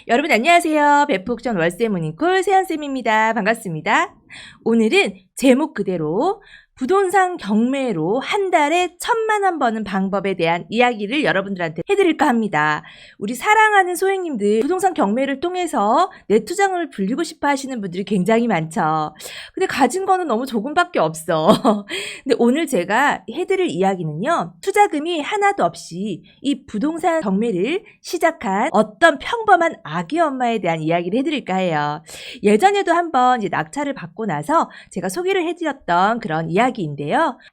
여러분 안녕하세요. 베프옥션 월세 모닝콜 세연쌤입니다. 반갑습니다. 오늘은 제목 그대로 부동산 경매로 한 달에 1,000만 원 버는 방법에 대한 이야기를 여러분들한테 해드릴까 합니다. 우리 사랑하는 소행님들 부동산 경매를 통해서 내 투자금을 불리고 싶어 하시는 분들이 굉장히 많죠. 근데 가진 거는 너무 조금밖에 없어. 근데 오늘 제가 해드릴 이야기는요. 투자금이 하나도 없이 이 부동산 경매를 시작한 어떤 평범한 아기 엄마에 대한 이야기를 해드릴까 해요. 예전에도 한번 이제 낙찰을 받고 나서 제가 소개를 해드렸던 그런 이야기인데요.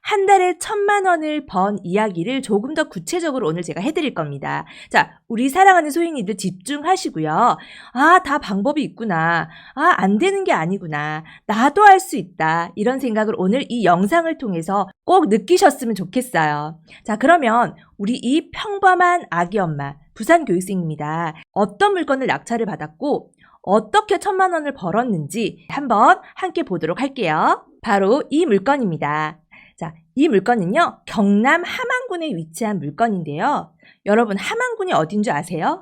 한 달에 1,000만 원을 번 이야기를 조금 더 구체적으로 오늘 제가 해드릴 겁니다. 자, 우리 사랑하는 소행님들 집중하시고요. 아, 다 방법이 있구나. 아, 안 되는 게 아니구나. 나도 할 수 있다. 이런 생각을 오늘 이 영상을 통해서 꼭 느끼셨으면 좋겠어요. 자, 그러면 우리 이 평범한 아기 엄마, 부산교육생입니다. 어떤 물건을 낙찰을 받았고 어떻게 1,000만 원을 벌었는지 한번 함께 보도록 할게요. 바로 이 물건입니다. 자, 이 물건은요, 경남 함안군에 위치한 물건인데요. 여러분, 함안군이 어딘 줄 아세요?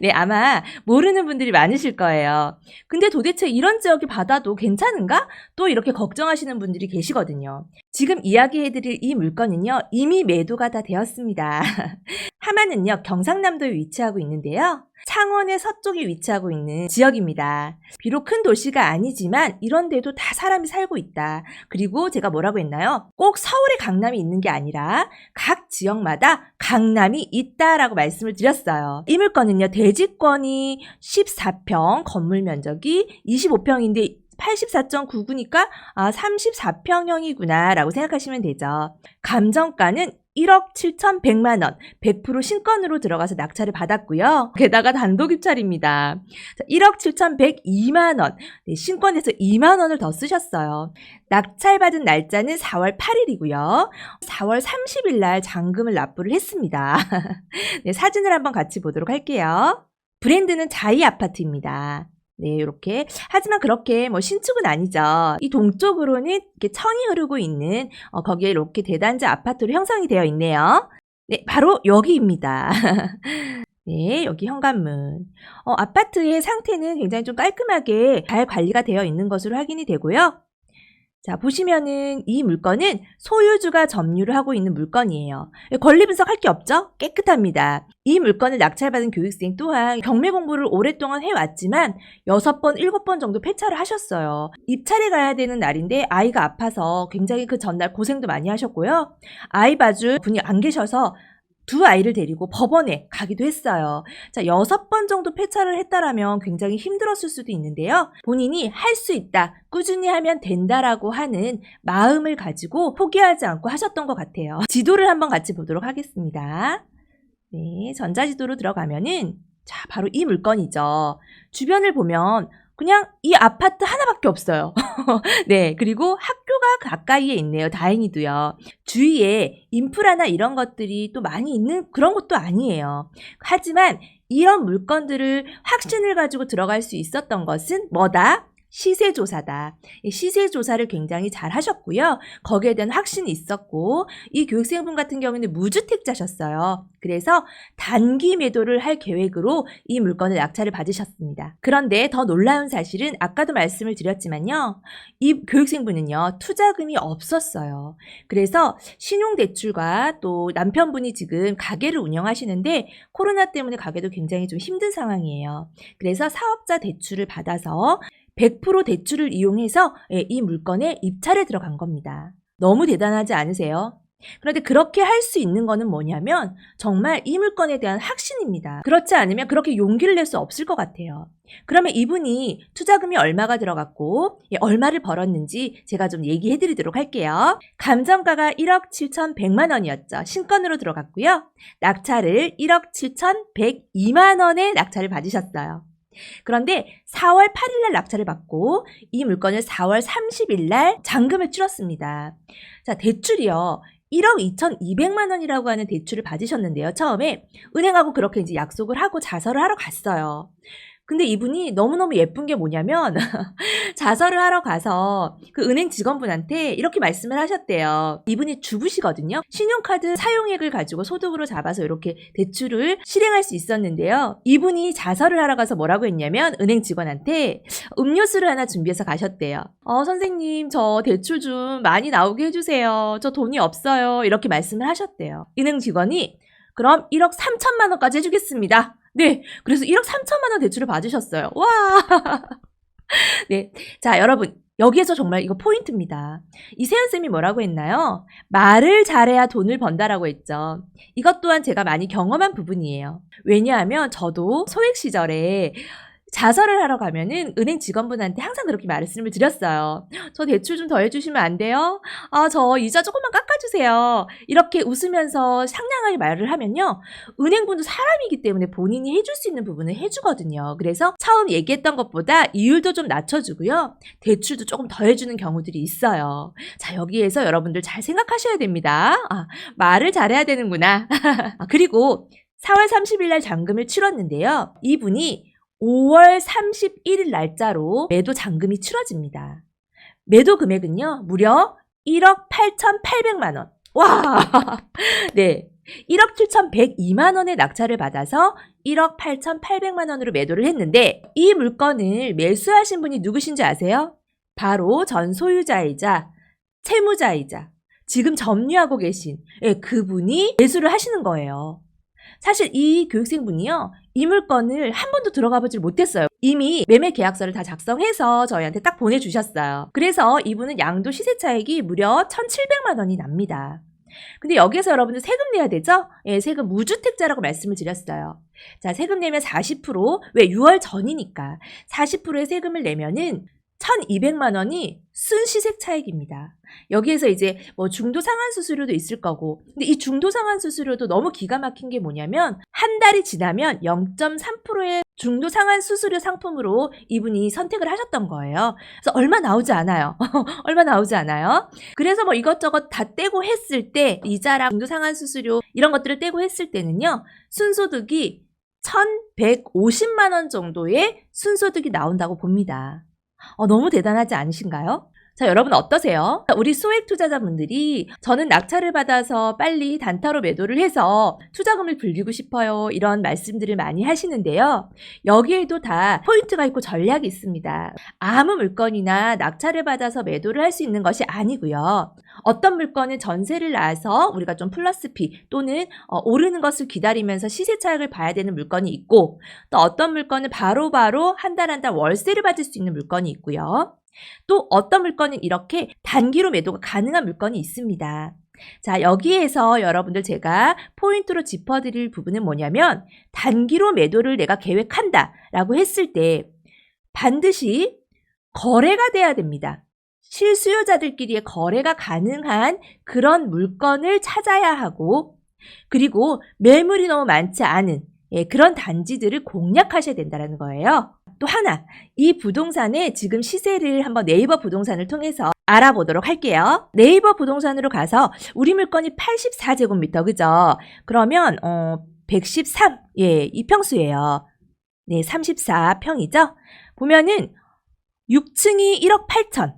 네, 아마 모르는 분들이 많으실 거예요. 근데 도대체 이런 지역이 받아도 괜찮은가? 또 이렇게 걱정하시는 분들이 계시거든요. 지금 이야기해드릴 이 물건은요, 이미 매도가 다 되었습니다. 함안은요, 경상남도에 위치하고 있는데요. 창원의 서쪽에 위치하고 있는 지역입니다. 비록 큰 도시가 아니지만 이런 데도 다 사람이 살고 있다. 그리고 제가 뭐라고 했나요? 꼭 서울에 강남이 있는 게 아니라 각 지역마다 강남이 있다라고 말씀을 드렸어요. 이 물건은요, 대지권이 14평, 건물 면적이 25평인데 84.99니까 34평형이구나 라고 생각하시면 되죠. 감정가는 1억 7,100만 원, 100% 신권으로 들어가서 낙찰을 받았고요. 게다가 단독 입찰입니다. 1억 7,102만 원, 네, 신권에서 2만 원을 더 쓰셨어요. 낙찰받은 날짜는 4월 8일이고요. 4월 30일 날 잔금을 납부를 했습니다. 네, 사진을 한번 같이 보도록 할게요. 브랜드는 자이 아파트입니다. 네, 이렇게. 하지만 그렇게 신축은 아니죠. 이 동쪽으로는 이렇게 천이 흐르고 있는 거기에 이렇게 대단지 아파트로 형성이 되어 있네요. 네, 바로 여기입니다. 네, 여기 현관문. 아파트의 상태는 굉장히 좀 깔끔하게 잘 관리가 되어 있는 것으로 확인이 되고요. 자, 보시면은 이 물건은 소유주가 점유를 하고 있는 물건이에요. 권리 분석할 게 없죠? 깨끗합니다. 이 물건을 낙찰받은 교육생 또한 경매 공부를 오랫동안 해왔지만 6번, 7번 정도 폐차를 하셨어요. 입찰에 가야 되는 날인데 아이가 아파서 굉장히 그 전날 고생도 많이 하셨고요. 아이 봐줄 분이 안 계셔서 두 아이를 데리고 법원에 가기도 했어요. 자, 6번 정도 폐차를 했다라면 굉장히 힘들었을 수도 있는데요. 본인이 할 수 있다, 꾸준히 하면 된다라고 하는 마음을 가지고 포기하지 않고 하셨던 것 같아요. 지도를 한번 같이 보도록 하겠습니다. 네, 전자지도로 들어가면은 자, 바로 이 물건이죠. 주변을 보면 그냥 이 아파트 하나밖에 없어요. 네, 그리고 학교가 가까이에 있네요. 다행히도요. 주위에 인프라나 이런 것들이 또 많이 있는 그런 것도 아니에요. 하지만 이런 물건들을 확신을 가지고 들어갈 수 있었던 것은 뭐다? 시세조사다. 시세조사를 굉장히 잘 하셨고요. 거기에 대한 확신이 있었고 이 교육생분 같은 경우는 무주택자셨어요. 그래서 단기 매도를 할 계획으로 이 물건을 낙찰을 받으셨습니다. 그런데 더 놀라운 사실은 아까도 말씀을 드렸지만요. 이 교육생분은요. 투자금이 없었어요. 그래서 신용대출과 또 남편분이 지금 가게를 운영하시는데 코로나 때문에 가게도 굉장히 좀 힘든 상황이에요. 그래서 사업자 대출을 받아서 100% 대출을 이용해서 이 물건에 입찰에 들어간 겁니다. 너무 대단하지 않으세요? 그런데 그렇게 할 수 있는 거는 뭐냐면 정말 이 물건에 대한 확신입니다. 그렇지 않으면 그렇게 용기를 낼 수 없을 것 같아요. 그러면 이분이 투자금이 얼마가 들어갔고 얼마를 벌었는지 제가 좀 얘기해 드리도록 할게요. 감정가가 1억 7,100만 원이었죠. 신권으로 들어갔고요. 낙찰을 1억 7,102만 원에 낙찰을 받으셨어요. 그런데 4월 8일 날 낙찰을 받고 이 물건을 4월 30일 날 잔금을 치렀습니다. 자, 대출이요. 1억 2,200만 원이라고 하는 대출을 받으셨는데요. 처음에 은행하고 그렇게 이제 약속을 하고 자설을 하러 갔어요. 근데 이분이 너무너무 예쁜 게 뭐냐면 자설을 하러 가서 그 은행 직원분한테 이렇게 말씀을 하셨대요. 이분이 주부시거든요. 신용카드 사용액을 가지고 소득으로 잡아서 이렇게 대출을 실행할 수 있었는데요. 이분이 자설을 하러 가서 뭐라고 했냐면 은행 직원한테 음료수를 하나 준비해서 가셨대요. 선생님 저 대출 좀 많이 나오게 해주세요. 저 돈이 없어요. 이렇게 말씀을 하셨대요. 은행 직원이 그럼 1억 3천만 원까지 해주겠습니다. 네, 그래서 1억 3천만 원 대출을 받으셨어요. 와, 네, 자 여러분 여기에서 정말 이거 포인트입니다. 이세연쌤이 뭐라고 했나요? 말을 잘해야 돈을 번다라고 했죠. 이것 또한 제가 많이 경험한 부분이에요. 왜냐하면 저도 소액 시절에 자설을 하러 가면은 은행 직원분한테 항상 그렇게 말씀을 드렸어요. 저 대출 좀 더 해주시면 안 돼요? 저 이자 조금만 깎아주세요. 이렇게 웃으면서 상냥하게 말을 하면요. 은행분도 사람이기 때문에 본인이 해줄 수 있는 부분을 해주거든요. 그래서 처음 얘기했던 것보다 이율도 좀 낮춰주고요. 대출도 조금 더 해주는 경우들이 있어요. 자, 여기에서 여러분들 잘 생각하셔야 됩니다. 말을 잘해야 되는구나. 그리고 4월 30일 날 잔금을 치렀는데요. 이분이 5월 31일 날짜로 매도 잔금이 치러집니다. 매도 금액은요, 무려 1억 8,800만 원. 와! 네. 1억 7,102만 원의 낙찰을 받아서 1억 8,800만 원으로 매도를 했는데, 이 물건을 매수하신 분이 누구신지 아세요? 바로 전 소유자이자 채무자이자 지금 점유하고 계신 그분이 매수를 하시는 거예요. 사실 이 교육생분이요. 이 물건을 한 번도 들어가 보질 못했어요. 이미 매매 계약서를 다 작성해서 저희한테 딱 보내주셨어요. 그래서 이분은 양도 시세 차익이 무려 1,700만 원이 납니다. 근데 여기에서 여러분들 세금 내야 되죠? 예, 세금 무주택자라고 말씀을 드렸어요. 자, 세금 내면 40%, 왜 6월 전이니까 40%의 세금을 내면은 1,200만 원이 순시세 차익입니다. 여기에서 이제 뭐 중도 상환 수수료도 있을 거고, 근데 이 중도 상환 수수료도 너무 기가 막힌 게 뭐냐면 한 달이 지나면 0.3%의 중도 상환 수수료 상품으로 이분이 선택을 하셨던 거예요. 그래서 얼마 나오지 않아요. 얼마 나오지 않아요. 그래서 뭐 이것저것 다 떼고 했을 때 이자랑 중도 상환 수수료 이런 것들을 떼고 했을 때는요. 순소득이 1,150만 원 정도의 순소득이 나온다고 봅니다. 너무 대단하지 않으신가요? 자, 여러분 어떠세요? 우리 소액 투자자분들이 저는 낙찰을 받아서 빨리 단타로 매도를 해서 투자금을 불리고 싶어요. 이런 말씀들을 많이 하시는데요. 여기에도 다 포인트가 있고 전략이 있습니다. 아무 물건이나 낙찰을 받아서 매도를 할 수 있는 것이 아니고요. 어떤 물건은 전세를 놔서 우리가 좀 플러스 피 또는 오르는 것을 기다리면서 시세 차익을 봐야 되는 물건이 있고, 또 어떤 물건은 바로바로 한 달 한 달 월세를 받을 수 있는 물건이 있고요. 또 어떤 물건은 이렇게 단기로 매도가 가능한 물건이 있습니다. 자, 여기에서 여러분들 제가 포인트로 짚어드릴 부분은 뭐냐면 단기로 매도를 내가 계획한다 라고 했을 때 반드시 거래가 돼야 됩니다. 실수요자들끼리의 거래가 가능한 그런 물건을 찾아야 하고, 그리고 매물이 너무 많지 않은 그런 단지들을 공략하셔야 된다는 거예요. 또 하나, 이 부동산의 지금 시세를 한번 네이버 부동산을 통해서 알아보도록 할게요. 네이버 부동산으로 가서 우리 물건이 84제곱미터, 그죠? 그러면 113, 이 평수예요. 네, 34평이죠? 보면은 6층이 1억 8천,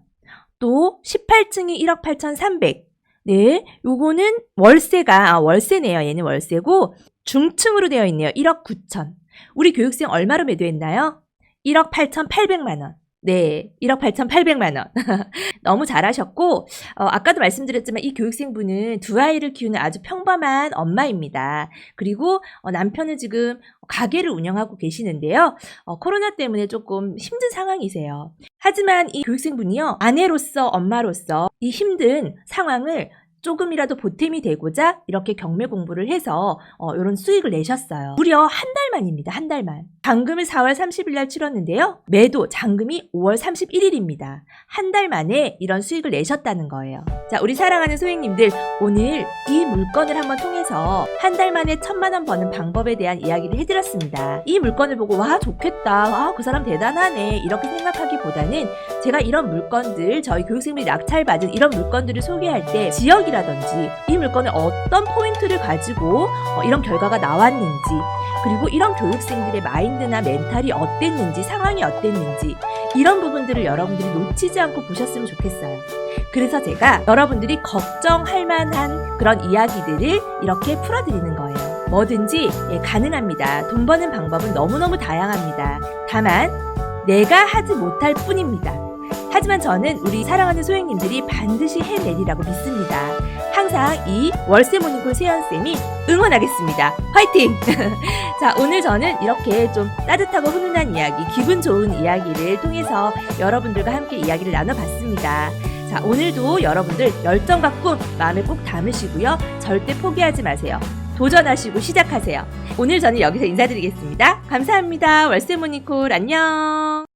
또 18층이 1억 8,300. 네, 요거는 월세가 월세네요. 얘는 월세고 중층으로 되어 있네요. 1억 9천. 우리 교육생 얼마로 매도했나요? 1억 8,800만 원. 네, 1억 8,800만 원. 너무 잘하셨고, 아까도 말씀드렸지만 이 교육생분은 두 아이를 키우는 아주 평범한 엄마입니다. 그리고 남편은 지금 가게를 운영하고 계시는데요. 코로나 때문에 조금 힘든 상황이세요. 하지만 이 교육생분이요, 아내로서 엄마로서 이 힘든 상황을 조금이라도 보탬이 되고자 이렇게 경매 공부를 해서 이런 수익을 내셨어요. 무려 한 달 만입니다. 한 달 만. 잔금을 4월 30일 날 치렀는데요. 매도 잔금이 5월 31일입니다. 한 달 만에 이런 수익을 내셨다는 거예요. 자, 우리 사랑하는 소액님들, 오늘 이 물건을 한번 통해서 한 달 만에 1,000만 원 버는 방법에 대한 이야기를 해드렸습니다. 이 물건을 보고 와 좋겠다, 그 사람 대단하네 이렇게 생각하기보다는 제가 이런 물건들, 저희 교육생들이 낙찰받은 이런 물건들을 소개할 때 지역이라든지 이 물건을 어떤 포인트를 가지고 이런 결과가 나왔는지, 그리고 이런 교육생들의 마인드나 멘탈이 어땠는지, 상황이 어땠는지 이런 부분들을 여러분들이 놓치지 않고 보셨으면 좋겠어요. 그래서 제가 여러분들이 걱정할 만한 그런 이야기들을 이렇게 풀어드리는 거예요. 뭐든지 가능합니다. 돈 버는 방법은 너무너무 다양합니다. 다만 내가 하지 못할 뿐입니다. 하지만 저는 우리 사랑하는 소행님들이 반드시 해내리라고 믿습니다. 항상 이 월세 모닝콜 세연쌤이 응원하겠습니다. 화이팅! 자, 오늘 저는 이렇게 좀 따뜻하고 훈훈한 이야기, 기분 좋은 이야기를 통해서 여러분들과 함께 이야기를 나눠봤습니다. 자, 오늘도 여러분들 열정과 꿈 마음에 꼭 담으시고요. 절대 포기하지 마세요. 도전하시고 시작하세요. 오늘 저는 여기서 인사드리겠습니다. 감사합니다. 월세 모닝콜 안녕!